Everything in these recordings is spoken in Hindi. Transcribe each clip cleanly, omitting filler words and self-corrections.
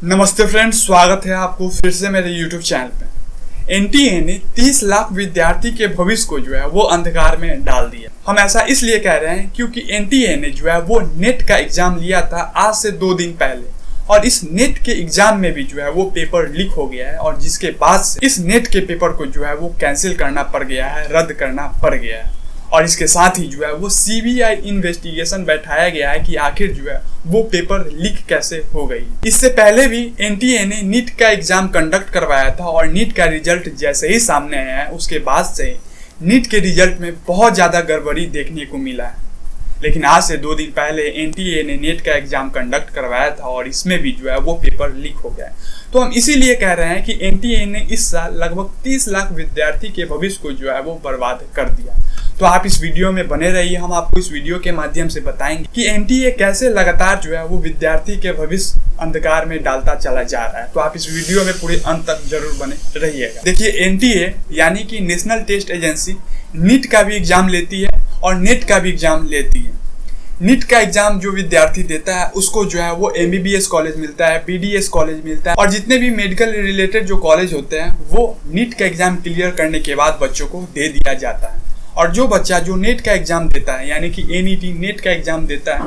नमस्ते फ्रेंड्स, स्वागत है आपको फिर से मेरे YouTube चैनल पे। एनटीए ने 30 लाख विद्यार्थी के भविष्य को वो अंधकार में डाल दिया। हम ऐसा इसलिए कह रहे हैं क्योंकि एनटीए ने वो नेट का एग्जाम लिया था आज से 2 दिन पहले, और इस नेट के एग्जाम में भी वो पेपर लीक हो गया है, और जिसके बाद से इस नेट के पेपर को वो कैंसिल करना पड़ गया है, रद्द करना पड़ गया है। और इसके साथ ही वो सीबीआई इन्वेस्टिगेशन बैठाया गया है कि आखिर वो पेपर लीक कैसे हो गई। इससे पहले भी एनटीए ने नीट का एग्जाम कंडक्ट करवाया था, और नीट का रिजल्ट जैसे ही सामने आया है उसके बाद से नीट के रिजल्ट में बहुत ज़्यादा गड़बड़ी देखने को मिला है। लेकिन आज से 2 दिन पहले एनटीए ने नीट का एग्जाम कंडक्ट करवाया था, और इसमें भी वो पेपर लीक हो गया है। तो हम इसीलिए कह रहे हैं कि एनटीए ने इस साल लगभग 30 लाख विद्यार्थी के भविष्य को वो बर्बाद कर दिया। तो आप इस वीडियो में बने रहिए, हम आपको इस वीडियो के माध्यम से बताएंगे कि एनटीए कैसे लगातार वो विद्यार्थी के भविष्य अंधकार में डालता चला जा रहा है। तो आप इस वीडियो में पूरे अंत तक जरूर बने रहिएगा। देखिए, एनटीए यानी कि नेशनल टेस्ट एजेंसी नीट का भी एग्जाम लेती है और नेट का भी एग्जाम लेती है। नीट का एग्जाम जो विद्यार्थी देता है उसको वो एमबीबीएस कॉलेज मिलता है, बीडीएस कॉलेज मिलता है, और जितने भी मेडिकल रिलेटेड जो कॉलेज होते हैं वो नीट का एग्जाम क्लियर करने के बाद बच्चों को दे दिया जाता है। और जो बच्चा जो नेट का एग्जाम देता है यानी कि एनईटी नेट का एग्जाम देता है,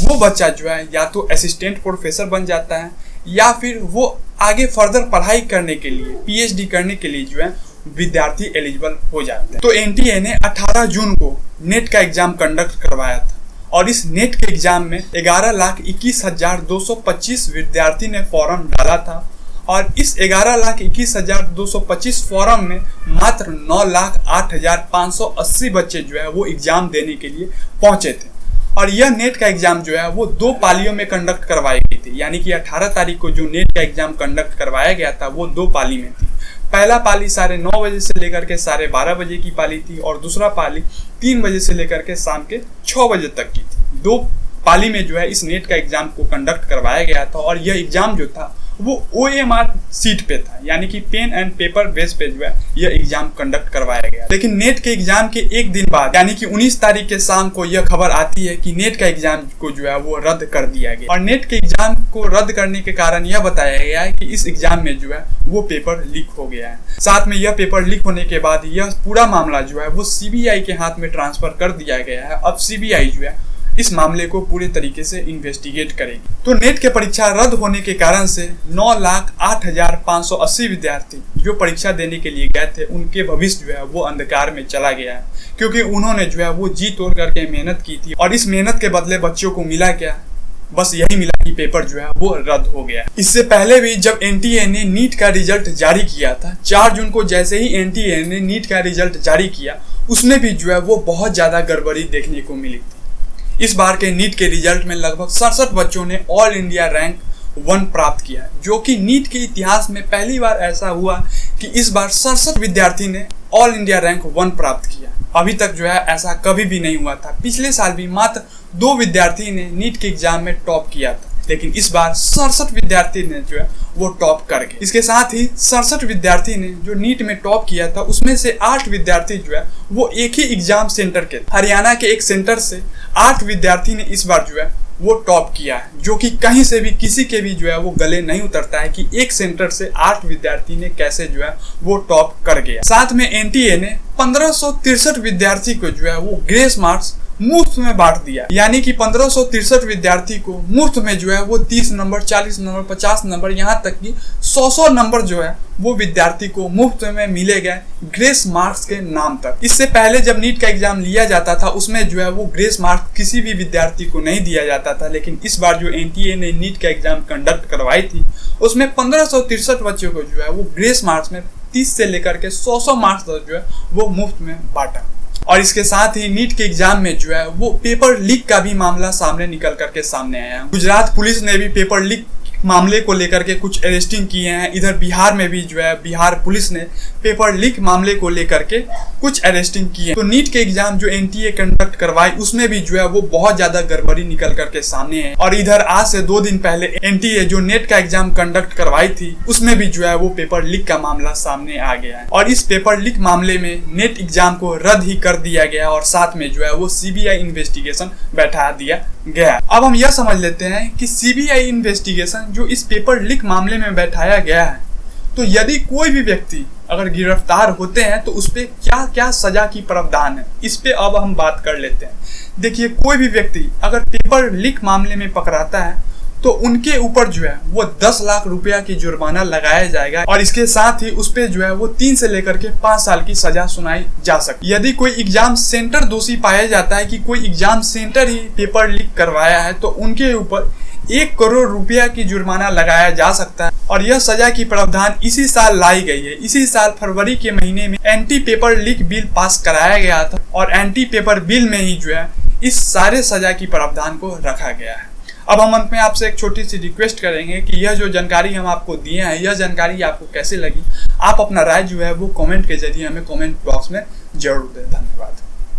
वो बच्चा या तो असिस्टेंट प्रोफेसर बन जाता है, या फिर वो आगे फर्दर पढ़ाई करने के लिए पीएचडी करने के लिए विद्यार्थी एलिजिबल हो जाते हैं। तो एनटीए ने 18 जून को नेट का एग्जाम कंडक्ट करवाया था, और इस नेट के एग्जाम में 11,21,225 विद्यार्थी ने फॉर्म डाला था, और इस 11,21,225 फॉर्म में मात्र 9,08,580 बच्चे वो एग्जाम देने के लिए पहुंचे थे। और यह नेट का एग्जाम वो 2 पालियों में कंडक्ट करवाई गई थी, यानी कि 18 तारीख को जो नेट का एग्जाम कंडक्ट करवाया गया था वो 2 पाली में थी। पहला पाली 9:30 बजे से लेकर के 12:30 बजे की पाली थी, और दूसरा पाली 3 बजे से लेकर के शाम के 6 बजे तक की थी। 2 पाली में इस नेट का एग्जाम को कंडक्ट करवाया गया था, और यह एग्जाम था वो OMR सीट पे था, यानी कि पेन एंड पेपर बेस पे यह एग्जाम कंडक्ट करवाया गया। लेकिन नेट के एग्जाम के एक दिन बाद यानी कि 19 तारीख के शाम को यह खबर आती है कि नेट का एग्जाम को वो रद्द कर दिया गया। और नेट के एग्जाम को रद्द करने के कारण यह बताया गया है कि इस एग्जाम में वो पेपर लीक हो गया है। साथ में यह पेपर लीक होने के बाद यह पूरा मामला वो सीबीआई के हाथ में ट्रांसफर कर दिया गया है। अब सीबीआई इस मामले को पूरे तरीके से इन्वेस्टिगेट करेगी। तो नेट के परीक्षा रद्द होने के कारण से 9,08,580 विद्यार्थी जो परीक्षा देने के लिए गए थे उनके भविष्य वो अंधकार में चला गया है, क्योंकि उन्होंने वो जी तोड़ करके मेहनत की थी, और इस मेहनत के बदले बच्चों को मिला क्या? बस यही मिला कि पेपर वो रद्द हो गया। इससे पहले भी जब एनटीए ने नीट का रिजल्ट जारी किया था, 4 जून को जैसे ही एनटीए ने नीट का रिजल्ट जारी किया, उसमें भी वो बहुत ज्यादा गड़बड़ी देखने को मिली थी। इस बार के नीट के रिजल्ट में लगभग 67 बच्चों ने ऑल इंडिया रैंक 1 प्राप्त किया, जो कि नीट के इतिहास में पहली बार ऐसा हुआ कि इस बार 67 विद्यार्थी ने ऑल इंडिया रैंक 1 प्राप्त किया। अभी तक ऐसा कभी भी नहीं हुआ था। पिछले साल भी मात्र 2 विद्यार्थी ने नीट के एग्जाम में टॉप किया था, लेकिन इस बार 67 विद्यार्थी ने वो टॉप कर गए। इसके साथ ही 67 विद्यार्थी ने जो नीट में टॉप किया था उसमें से 8 विद्यार्थी वो एक ही एग्जाम सेंटर के हरियाणा के एक सेंटर से 8 विद्यार्थी ने इस बार वो टॉप किया है, जो कि कहीं से भी किसी के भी वो गले नहीं उतरता है कि एक सेंटर से 8 विद्यार्थी ने कैसे वो टॉप कर गया। साथ में एनटीए ने 1563 विद्यार्थी को वो ग्रेस मार्क्स मुफ्त में बांट दिया, यानी कि 1563 विद्यार्थी को मुफ्त में वो 30 नंबर, 40 नंबर, 50 नंबर, यहाँ तक कि 100 नंबर वो विद्यार्थी को मुफ्त में मिले गए ग्रेस मार्क्स के नाम तक। इससे पहले जब नीट का एग्जाम लिया जाता था उसमें वो ग्रेस मार्क्स किसी भी विद्यार्थी को नहीं दिया जाता था, लेकिन इस बार जो एनटीए ने नीट का एग्जाम कंडक्ट करवाई थी उसमें 1563 बच्चों को वो ग्रेस मार्क्स में 30 से लेकर के 100 मार्क्स तक वो मुफ्त में बांटा। और इसके साथ ही नीट के एग्जाम में वो पेपर लीक का भी मामला सामने निकल करके सामने आया। गुजरात पुलिस ने भी पेपर लीक मामले को लेकर के कुछ अरेस्टिंग किए हैं। इधर बिहार में भी बिहार पुलिस ने पेपर लीक मामले को लेकर के कुछ अरेस्टिंग किए। तो नीट के एग्जाम जो एनटीए कंडक्ट करवाई उसमें भी वो बहुत ज्यादा गड़बड़ी निकल करके सामने है। और इधर आज से 2 दिन पहले एनटीए जो नेट का एग्जाम कंडक्ट करवाई थी उसमें भी वो पेपर लीक का मामला सामने आ गया है। और इस पेपर लीक मामले में नेट एग्जाम को रद्द ही कर दिया गया, और साथ में वो सीबीआई इन्वेस्टिगेशन बैठा दिया गया। अब हम यह समझ लेते हैं कि सीबीआई इन्वेस्टिगेशन जो इस पेपर लीक मामले में बैठाया गया है, तो यदि कोई भी व्यक्ति अगर गिरफ्तार होते हैं तो उस पर क्या क्या सजा की प्रावधान है, इस पे अब हम बात कर लेते हैं। देखिए, कोई भी व्यक्ति अगर पेपर लीक मामले में पकड़ाता है तो उनके ऊपर जो है वो 10 लाख रुपया की जुर्माना लगाया जाएगा और इसके साथ ही उस पे जो है वो 3 से लेकर के 5 साल की सजा सुनाई जा सकती है। यदि कोई एग्जाम सेंटर दोषी पाया जाता है कि कोई एग्जाम सेंटर ही पेपर लीक करवाया है तो उनके ऊपर 1 करोड़ रुपया की जुर्माना लगाया जा सकता है। और यह सजा की प्रावधान इसी साल लाई गई है। इसी साल फरवरी के महीने में anti paper leak bill pass कराया गया था और एंटी पेपर बिल में ही जो है इस सारे सजा की प्रावधान को रखा गया है। अब हम अंत में आपसे एक छोटी सी रिक्वेस्ट करेंगे कि यह जो जानकारी हम आपको दिए हैं, यह जानकारी आपको कैसे लगी, आप अपना राय जो है वो कमेंट के जरिए हमें कमेंट बॉक्स में जरूर दें। धन्यवाद।